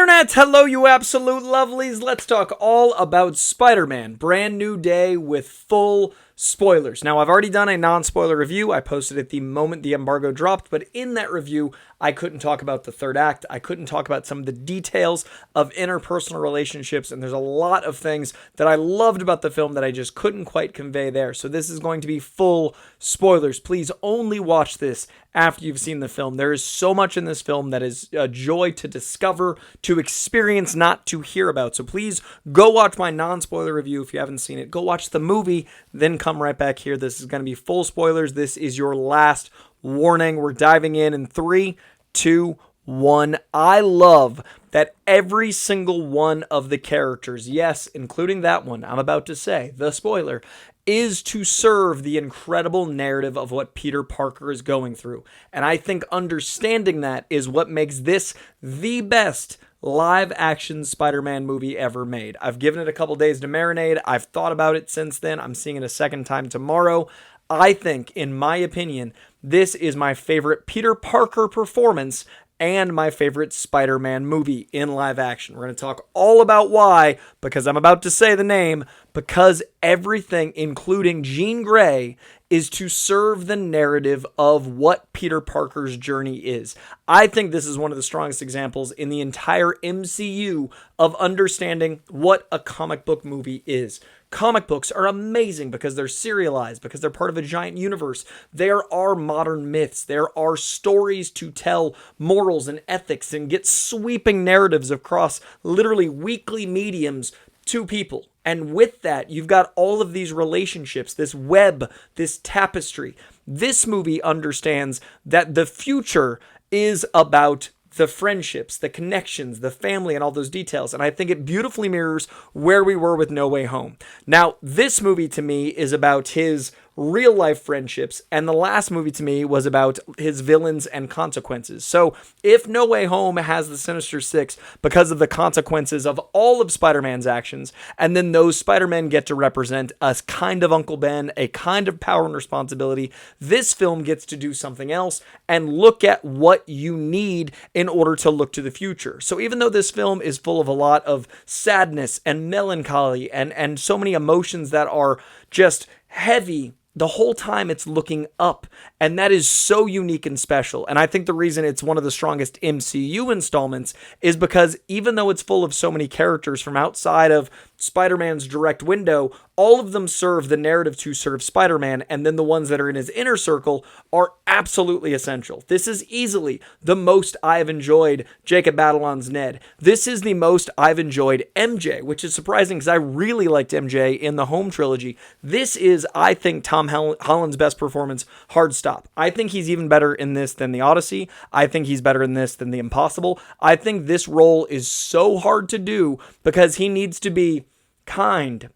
Internet! Hello, you absolute lovelies! Let's talk all about Spider-Man. Brand new day with full spoilers. Now, I've already done a non-spoiler review. I posted it the moment the embargo dropped, but in that review, I couldn't talk about the third act. I couldn't talk about some of the details of interpersonal relationships, and there's a lot of things that I loved about the film that I just couldn't quite convey there. So this is going to be full spoilers. Please only watch this after you've seen the film. There is so much in this film that is a joy to discover, to experience, not to hear about. So please go watch my non-spoiler review if you haven't seen it. Go watch the movie, then come right back here. This is going to be full spoilers. This is your last warning. We're diving in 3, 2, 1. I love that every single one of the characters, yes, including that one I'm about to say, the spoiler, is to serve the incredible narrative of what Peter Parker is going through. And I think understanding that is what makes this the best live-action Spider-Man movie ever made. I've given it a couple days to marinate. I've thought about it since then. I'm seeing it a second time tomorrow. I think, in my opinion, this is my favorite Peter Parker performance and my favorite Spider-Man movie in live action. We're going to talk all about why, because I'm about to say the name, because everything, including Jean Grey, is to serve the narrative of what Peter Parker's journey is. I think this is one of the strongest examples in the entire MCU of understanding what a comic book movie is. Comic books are amazing because they're serialized, because they're part of a giant universe. There are modern myths. There are stories to tell morals and ethics and get sweeping narratives across literally weekly mediums to people. And with that, you've got all of these relationships, this web, this tapestry. This movie understands that the future is about the friendships, the connections, the family, and all those details. And I think it beautifully mirrors where we were with No Way Home. Now, this movie to me is about his real life friendships, and the last movie to me was about his villains and consequences. So if No Way Home has the Sinister Six because of the consequences of all of Spider-Man's actions, and then those Spider-Men get to represent a kind of Uncle Ben, a kind of power and responsibility, this film gets to do something else and look at what you need in order to look to the future. So even though this film is full of a lot of sadness and melancholy and so many emotions that are just heavy, the whole time it's looking up, and that is so unique and special. And I think the reason it's one of the strongest MCU installments is because even though it's full of so many characters from outside of Spider-Man's direct window, all of them serve the narrative to serve Spider-Man, and then the ones that are in his inner circle are absolutely essential. This is easily the most I've enjoyed Jacob Batalon's Ned. This is the most I've enjoyed MJ, which is surprising because I really liked MJ in the Home trilogy. This is, I think, Tom Holland's best performance, hard stop. I think he's even better in this than The Odyssey. I think he's better in this than The Impossible. I think this role is so hard to do because he needs to be kind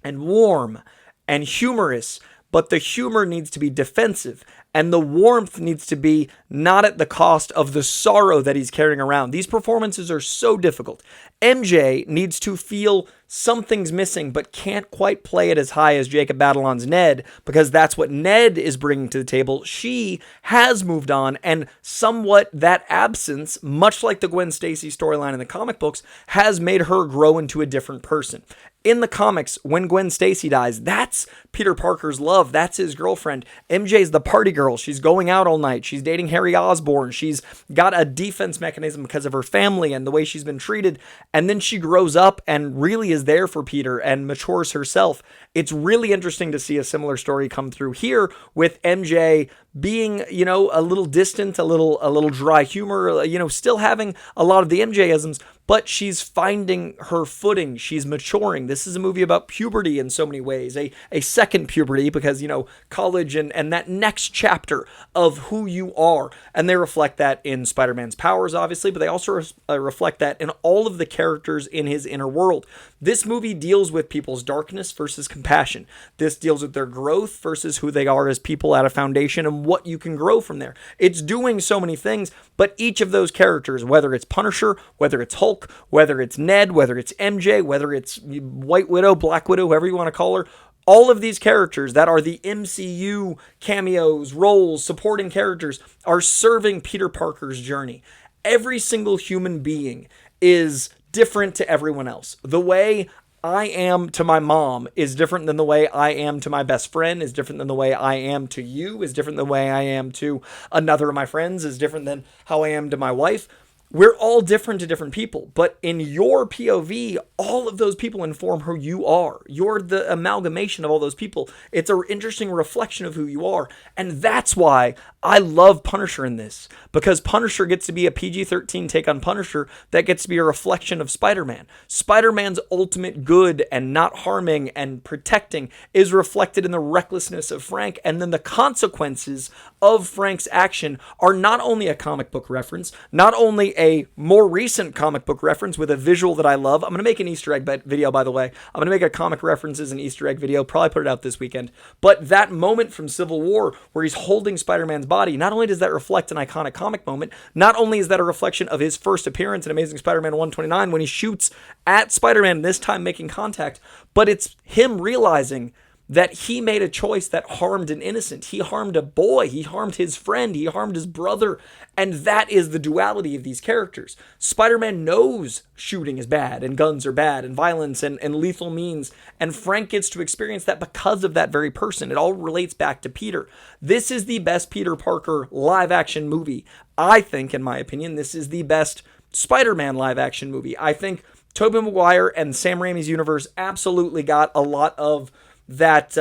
and warm and humorous, but the humor needs to be defensive, and the warmth needs to be not at the cost of the sorrow that he's carrying around. These performances are so difficult. MJ needs to feel something's missing, but can't quite play it as high as Jacob Batalon's Ned, because that's what Ned is bringing to the table. She has moved on, and somewhat that absence, much like the Gwen Stacy storyline in the comic books, has made her grow into a different person. In the comics, when Gwen Stacy dies, that's Peter Parker's love. That's his girlfriend. MJ's the party girl. She's going out all night. She's dating Harry Osborn. She's got a defense mechanism because of her family and the way she's been treated. And then she grows up and really is there for Peter and matures herself. It's really interesting to see a similar story come through here with MJ being, a little distant, a little dry humor, still having a lot of the MJ-isms, but she's finding her footing. She's maturing. This is a movie about puberty in so many ways, a second puberty because, college and that next chapter of who you are. And they reflect that in Spider-Man's powers, obviously, but they also reflect that in all of the characters in his inner world. This movie deals with people's darkness versus compassion. This deals with their growth versus who they are as people at a foundation and what you can grow from there. It's doing so many things, but each of those characters, whether it's Punisher, whether it's Hulk, whether it's Ned, whether it's MJ, whether it's White Widow, Black Widow, whoever you want to call her, all of these characters that are the MCU cameos, roles, supporting characters are serving Peter Parker's journey. Every single human being is different to everyone else. The way I am to my mom is different than the way I am to my best friend, is different than the way I am to you, is different than the way I am to another of my friends, is different than how I am to my wife. We're all different to different people, but in your POV, all of those people inform who you are. You're the amalgamation of all those people. It's an interesting reflection of who you are, and that's why I love Punisher in this, because Punisher gets to be a PG-13 take on Punisher that gets to be a reflection of Spider-Man. Spider-Man's ultimate good and not harming and protecting is reflected in the recklessness of Frank, and then the consequences of Frank's action are not only a comic book reference, not only a more recent comic book reference with a visual that I love. I'm going to make an Easter egg video, by the way. I'm going to make a comic references and Easter egg video, probably put it out this weekend. But that moment from Civil War where he's holding Spider-Man's body, not only does that reflect an iconic comic moment, not only is that a reflection of his first appearance in Amazing Spider-Man 129 when he shoots at Spider-Man, this time making contact, but it's him realizing that he made a choice that harmed an innocent. He harmed a boy. He harmed his friend. He harmed his brother. And that is the duality of these characters. Spider-Man knows shooting is bad, and guns are bad, and violence, and lethal means. And Frank gets to experience that because of that very person. It all relates back to Peter. This is the best Peter Parker live-action movie. I think, in my opinion, this is the best Spider-Man live-action movie. I think Tobey Maguire and Sam Raimi's universe absolutely got a lot of that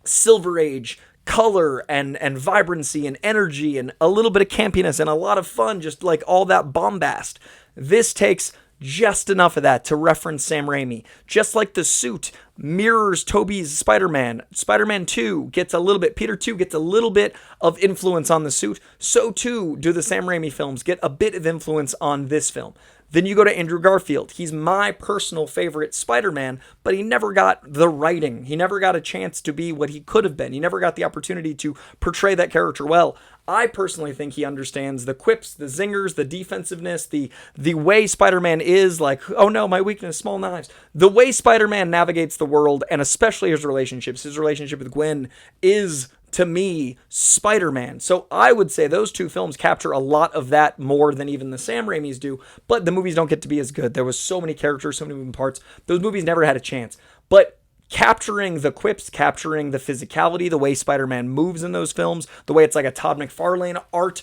Silver Age color and vibrancy and energy and a little bit of campiness and a lot of fun, just like all that bombast. This takes just enough of that to reference Sam Raimi. Just like the suit mirrors Tobey's Spider-Man. Spider-Man 2 gets a little bit, Peter 2 gets a little bit of influence on the suit. So too do the Sam Raimi films get a bit of influence on this film. Then you go to Andrew Garfield. He's my personal favorite Spider-Man, but he never got the writing. He never got a chance to be what he could have been. He never got the opportunity to portray that character well. I personally think he understands the quips, the zingers, the defensiveness, the way Spider-Man is, like, oh no, my weakness, small knives. The way Spider-Man navigates the world, and especially his relationships, his relationship with Gwen is, to me, Spider-Man. So I would say those two films capture a lot of that more than even the Sam Raimis do, but the movies don't get to be as good. There was so many characters, so many moving parts. Those movies never had a chance. But capturing the quips, capturing the physicality, the way Spider-Man moves in those films, the way it's like a Todd McFarlane art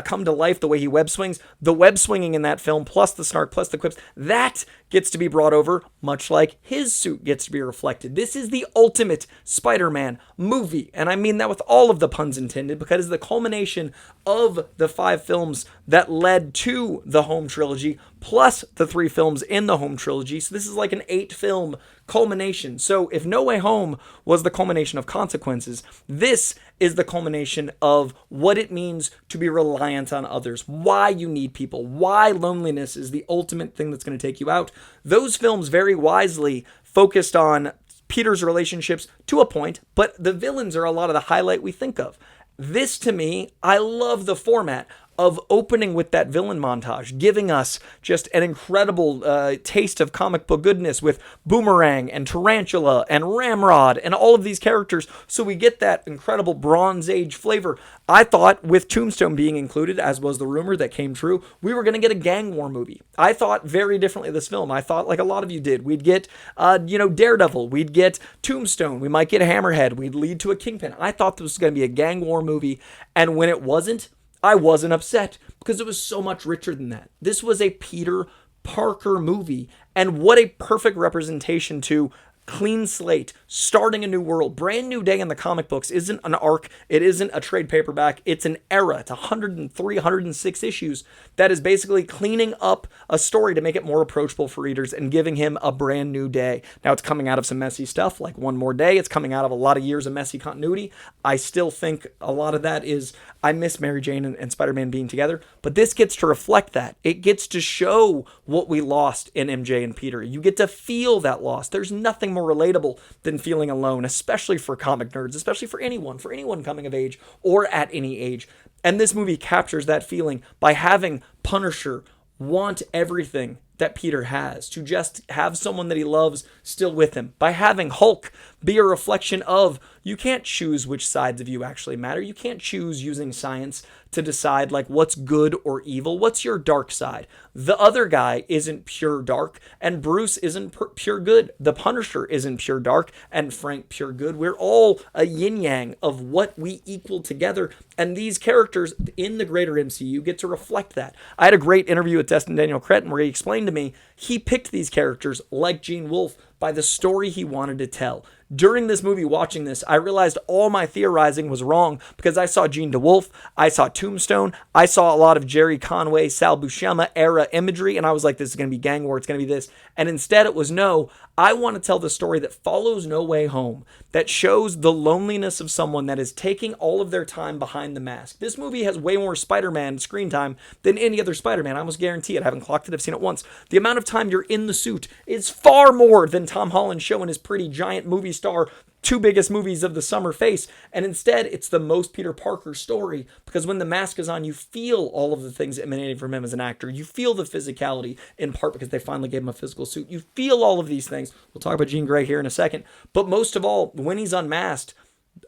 come to life, the way he web swings, the web swinging in that film, plus the snark, plus the quips, that gets to be brought over, much like his suit gets to be reflected. This is the ultimate Spider-Man movie, and I mean that with all of the puns intended, because it's the culmination of the 5 films that led to the home trilogy, plus the 3 films in the home trilogy. So this is like an 8-film culmination. So if No Way Home was the culmination of consequences, this is the culmination of what it means to be reliant on others, why you need people, why loneliness is the ultimate thing that's going to take you out. Those films very wisely focused on Peter's relationships to a point, but the villains are a lot of the highlight we think of. This, to me, I love the format of opening with that villain montage, giving us just an incredible taste of comic book goodness with Boomerang and Tarantula and Ramrod and all of these characters, so we get that incredible Bronze Age flavor. I thought with Tombstone being included, as was the rumor that came true, we were going to get a gang war movie. I thought very differently of this film. I thought, like a lot of you did, we'd get Daredevil, we'd get Tombstone, we might get Hammerhead, we'd lead to a Kingpin. I thought this was going to be a gang war movie, and when it wasn't, I wasn't upset, because it was so much richer than that. This was a Peter Parker movie, and what a perfect representation to clean slate, starting a new world, brand new day in the comic books. Isn't an arc, it isn't a trade paperback, it's an era. It's 103, 106 issues that is basically cleaning up a story to make it more approachable for readers and giving him a brand new day. Now it's coming out of some messy stuff like One More Day. It's coming out of a lot of years of messy continuity. I still think a lot of that is, I miss Mary Jane and Spider-Man being together, but this gets to reflect that. It gets to show what we lost in MJ and Peter. You get to feel that loss. There's nothing more relatable than feeling alone, especially for comic nerds, especially for anyone coming of age or at any age. And this movie captures that feeling by having Punisher want everything that Peter has, to just have someone that he loves still with him. By having Hulk be a reflection of, you can't choose which sides of you actually matter. You can't choose using science to decide like what's good or evil. What's your dark side? The other guy isn't pure dark, and Bruce isn't pure good. The Punisher isn't pure dark, and Frank pure good. We're all a yin-yang of what we equal together, and these characters in the greater MCU get to reflect that. I had a great interview with Destin Cretton where he explained to me he picked these characters like Gene Wolfe by the story he wanted to tell. During this movie, watching this, I realized all my theorizing was wrong because I saw Gene DeWolf, I saw Tombstone, I saw a lot of Jerry Conway, Sal Buscema era imagery, and I was like, this is going to be gang war, it's going to be this. And instead it was, no, I want to tell the story that follows No Way Home, that shows the loneliness of someone that is taking all of their time behind the mask. This movie has way more Spider-Man screen time than any other Spider-Man. I almost guarantee it. I haven't clocked it. I've seen it once. The amount of time you're in the suit is far more than Tom Holland showing his pretty giant movie star two biggest movies of the summer face. And instead, it's the most Peter Parker story, because when the mask is on, you feel all of the things emanating from him as an actor. You feel the physicality, in part because they finally gave him a physical suit. You feel all of these things. We'll talk about Jean Grey here in a second. But most of all, when he's unmasked,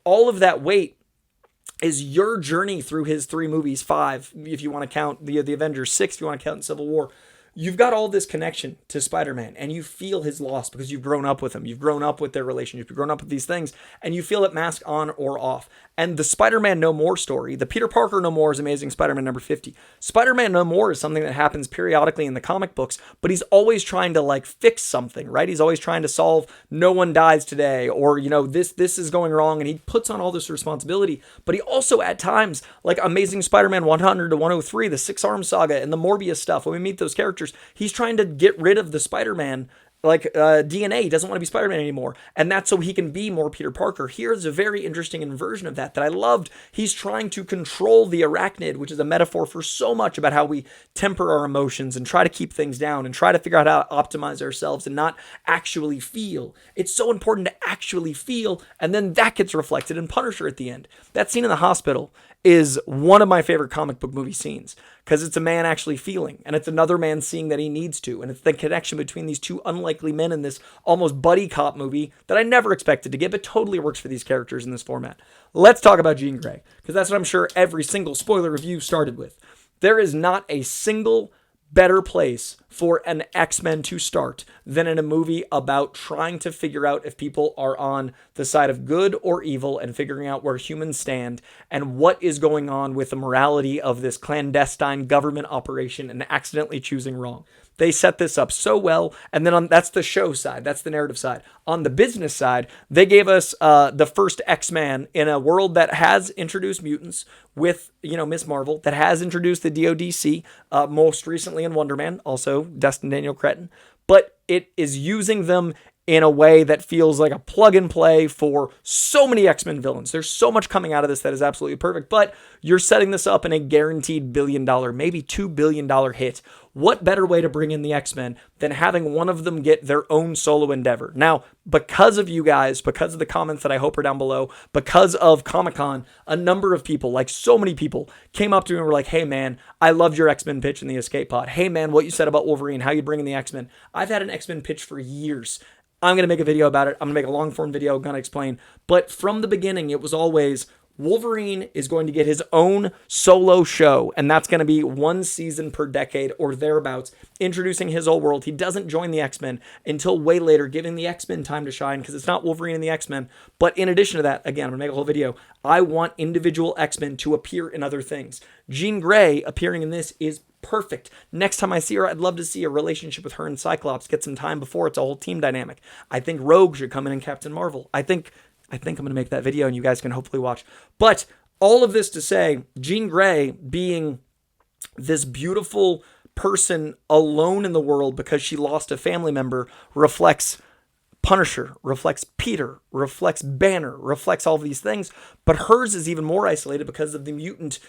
all of that weight is your journey through his 3 movies, 5, if you want to count the Avengers, 6, if you want to count Civil War. You've got all this connection to Spider-Man, and you feel his loss because you've grown up with him. You've grown up with their relationship. You've grown up with these things, and you feel it mask on or off. And the Spider-Man No More story, the Peter Parker No More is Amazing Spider-Man number 50. Spider-Man No More is something that happens periodically in the comic books, but he's always trying to like fix something, right? He's always trying to solve no one dies today, or, you know, this is going wrong, and he puts on all this responsibility. But he also at times, like Amazing Spider-Man 100 to 103, the 6-Arm Saga, and the Morbius stuff, when we meet those characters, he's trying to get rid of the Spider-Man DNA. He doesn't want to be Spider-Man anymore, and that's so he can be more Peter Parker. Here's a very interesting inversion of that I loved. He's trying to control the arachnid, which is a metaphor for so much about how we temper our emotions and try to keep things down and try to figure out how to optimize ourselves and not actually feel. It's so important to actually feel, and then that gets reflected in Punisher at the end. That scene in the hospital is one of my favorite comic book movie scenes, because it's a man actually feeling, and it's another man seeing that he needs to, and it's the connection between these two unlikely men in this almost buddy cop movie that I never expected to get, but totally works for these characters in this format. Let's talk about Jean Grey, because that's what I'm sure every single spoiler review started with. There is not a single better place for an X-Men to start than in a movie about trying to figure out if people are on the side of good or evil, and figuring out where humans stand and what is going on with the morality of this clandestine government operation and accidentally choosing wrong. They set this up so well, and then that's the show side, that's the narrative side. On the business side, they gave us the first X-Man in a world that has introduced mutants with, you know, Miss Marvel, that has introduced the DODC, most recently in Wonder Man, also Destin Cretton, but it is using them in a way that feels like a plug and play for so many X-Men villains. There's so much coming out of this that is absolutely perfect, but you're setting this up in a guaranteed $1 billion, maybe $2 billion hit. What better way to bring in the X-Men than having one of them get their own solo endeavor? Now, because of you guys, because of the comments that I hope are down below, because of Comic-Con, a number of people, like so many people, came up to me and were like, hey man, I loved your X-Men pitch in the Escape Pod. Hey man, what you said about Wolverine, how you bring in the X-Men. I've had an X-Men pitch for years. I'm going to make a video about it. I'm going to make a long-form video, going to explain. But from the beginning, it was always Wolverine is going to get his own solo show, and that's going to be 1 season per decade or thereabouts, introducing his whole world. He doesn't join the X-Men until way later, giving the X-Men time to shine, because it's not Wolverine and the X-Men. But in addition to that, again, I'm going to make a whole video, I want individual X-Men to appear in other things. Jean Grey appearing in this is perfect. Next time I see her, I'd love to see a relationship with her and Cyclops, get some time before it's a whole team dynamic. I think Rogue should come in Captain Marvel. I think I'm going to make that video, and you guys can hopefully watch. But all of this to say, Jean Grey being this beautiful person alone in the world because she lost a family member reflects Punisher, reflects Peter, reflects Banner, reflects all of these things. But hers is even more isolated because of the mutant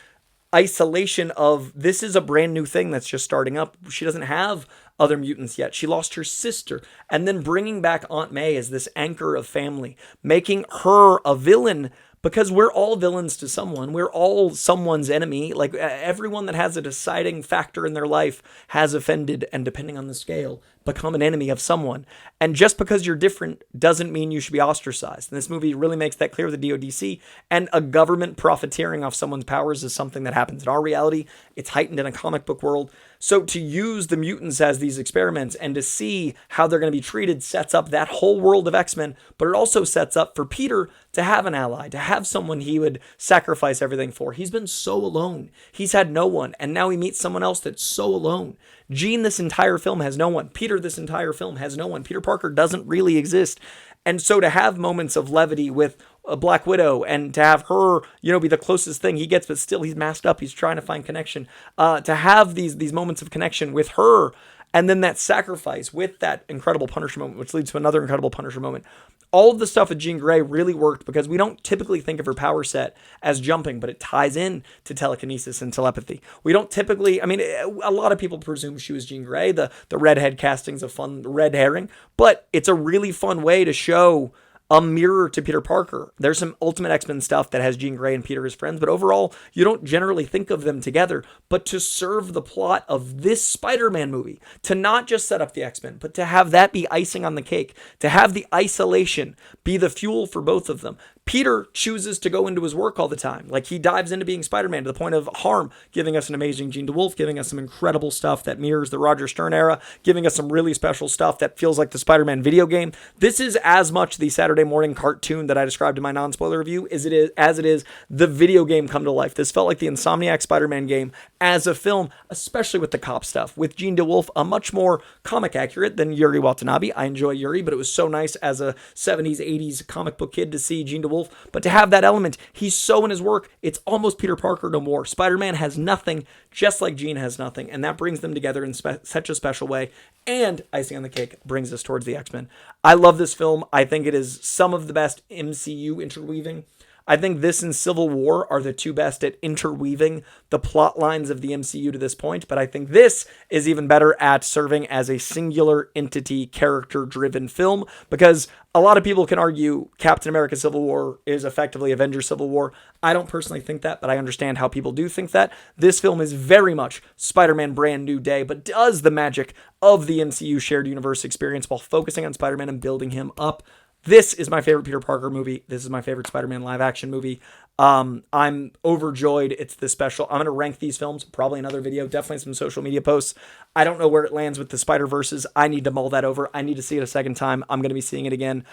isolation of, this is a brand new thing that's just starting up. She doesn't have other mutants yet. She lost her sister, and then bringing back Aunt May as this anchor of family, making her a villain, because we're all villains to someone. We're all someone's enemy. Like everyone that has a deciding factor in their life has offended, and depending on the scale, become an enemy of someone. And just because you're different doesn't mean you should be ostracized. And this movie really makes that clear with the DODC. And a government profiteering off someone's powers is something that happens in our reality. It's heightened in a comic book world. So to use the mutants as these experiments and to see how they're going to be treated sets up that whole world of X-Men, but it also sets up for Peter to have an ally, to have someone he would sacrifice everything for. He's been so alone. He's had no one, and now he meets someone else that's so alone. Jean, this entire film, has no one. Peter, this entire film, has no one. Peter Parker doesn't really exist. And so to have moments of levity with a Black Widow and to have her, be the closest thing he gets, but still he's masked up. He's trying to find connection. To have these moments of connection with her, and then that sacrifice with that incredible Punisher moment, which leads to another incredible Punisher moment. All of the stuff with Jean Grey really worked because we don't typically think of her power set as jumping, but it ties in to telekinesis and telepathy. We don't typically, a lot of people presume she was Jean Grey. The redhead casting's a fun red herring, but it's a really fun way to show a mirror to Peter Parker. There's some Ultimate X-Men stuff that has Jean Grey and Peter as friends, but overall, you don't generally think of them together. But to serve the plot of this Spider-Man movie, to not just set up the X-Men, but to have that be icing on the cake, to have the isolation be the fuel for both of them. Peter chooses to go into his work all the time. Like, he dives into being Spider-Man to the point of harm, giving us an amazing Jean DeWolf, giving us some incredible stuff that mirrors the Roger Stern era, giving us some really special stuff that feels like the Spider-Man video game. This is as much the Saturday morning cartoon that I described in my non-spoiler review as it is the video game come to life. This felt like the Insomniac Spider-Man game as a film, especially with the cop stuff. With Jean DeWolf, a much more comic accurate than Yuri Watanabe. I enjoy Yuri, but it was so nice as a 70s, 80s comic book kid to see Jean DeWolf. But to have that element, he's so in his work, it's almost Peter Parker no more. Spider-Man has nothing, just like Jean has nothing, and that brings them together in such a special way. And icing on the cake brings us towards the X-Men. I love this film. I think it is some of the best MCU interweaving. I think this and Civil War are the two best at interweaving the plot lines of the MCU to this point, but I think this is even better at serving as a singular entity, character-driven film, because a lot of people can argue Captain America Civil War is effectively Avengers Civil War. I don't personally think that, but I understand how people do think that. This film is very much Spider-Man Brand New Day, but does the magic of the MCU shared universe experience while focusing on Spider-Man and building him up. This is my favorite Peter Parker movie. This is my favorite Spider-Man live action movie. I'm overjoyed it's this special. I'm going to rank these films, probably another video, definitely some social media posts. I don't know where it lands with the Spider-Verses. I need to mull that over. I need to see it a second time. I'm going to be seeing it again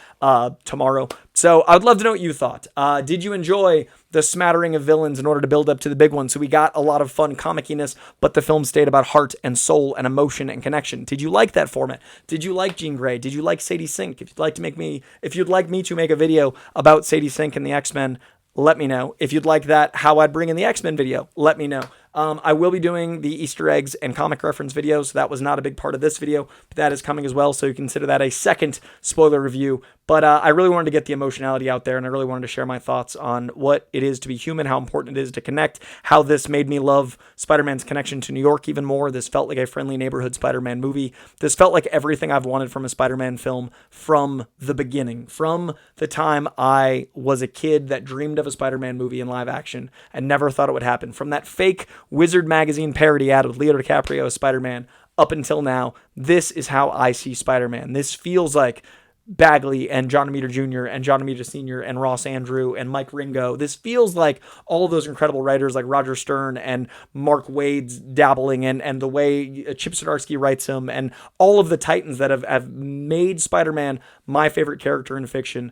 tomorrow. So I would love to know what you thought. Did you enjoy the smattering of villains in order to build up to the big one? So we got a lot of fun comiciness, but the film stayed about heart and soul and emotion and connection. Did you like that format? Did you like Jean Grey? Did you like Sadie Sink? If you'd like me to make a video about Sadie Sink and the X-Men, let me know. If you'd like that, how I'd bring in the X-Men video, let me know. I will be doing the Easter eggs and comic reference videos. So that was not a big part of this video, but that is coming as well. So you consider that a second spoiler review. But I really wanted to get the emotionality out there, and I really wanted to share my thoughts on what it is to be human, how important it is to connect, how this made me love Spider-Man's connection to New York even more. This felt like a friendly neighborhood Spider-Man movie. This felt like everything I've wanted from a Spider-Man film from the beginning, from the time I was a kid that dreamed of a Spider-Man movie in live action and never thought it would happen. From that fake Wizard magazine parody ad with Leo DiCaprio as Spider-Man up until now, this is how I see Spider-Man. This feels like Bagley and John Romita Jr. and John Romita Sr. and Ross Andrew and Mike Ringo. This feels like all of those incredible writers like Roger Stern and Marc Wade's dabbling and the way Chip Zdarsky writes him and all of the titans that have made Spider-Man my favorite character in fiction.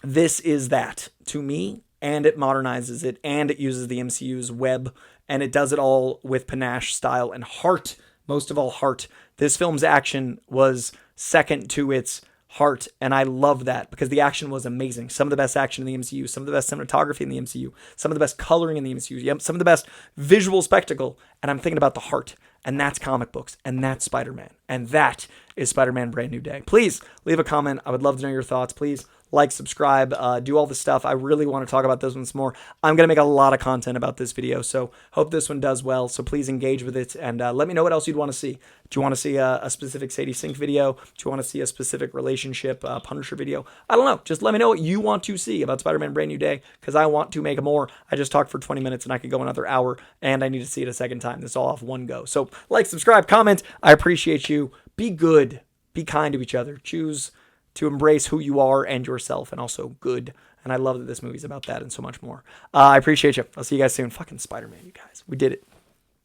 This is that to me, and it modernizes it, and it uses the MCU's web, and it does it all with panache, style, and heart. Most of all, heart. This film's action was second to its heart, and I love that because the action was amazing. Some of the best action in the MCU, some of the best cinematography in the MCU, some of the best coloring in the MCU, some of the best visual spectacle, and I'm thinking about the heart, and that's comic books, and that's Spider-Man, and that is Spider-Man Brand New Day. Please leave a comment. I would love to know your thoughts. Please like, subscribe, do all the stuff. I really want to talk about those ones more. I'm going to make a lot of content about this video, so hope this one does well. So please engage with it, and let me know what else you'd want to see. Do you want to see a specific Sadie Sink video? Do you want to see a specific relationship Punisher video? I don't know. Just let me know what you want to see about Spider-Man Brand New Day, because I want to make more. I just talked for 20 minutes, and I could go another hour, and I need to see it a second time. This is all off one go. So like, subscribe, comment. I appreciate you. Be good. Be kind to each other. Choose to embrace who you are and yourself, and also good. And I love that this movie's about that and so much more. I appreciate you. I'll see you guys soon. Fucking Spider-Man, you guys. We did it.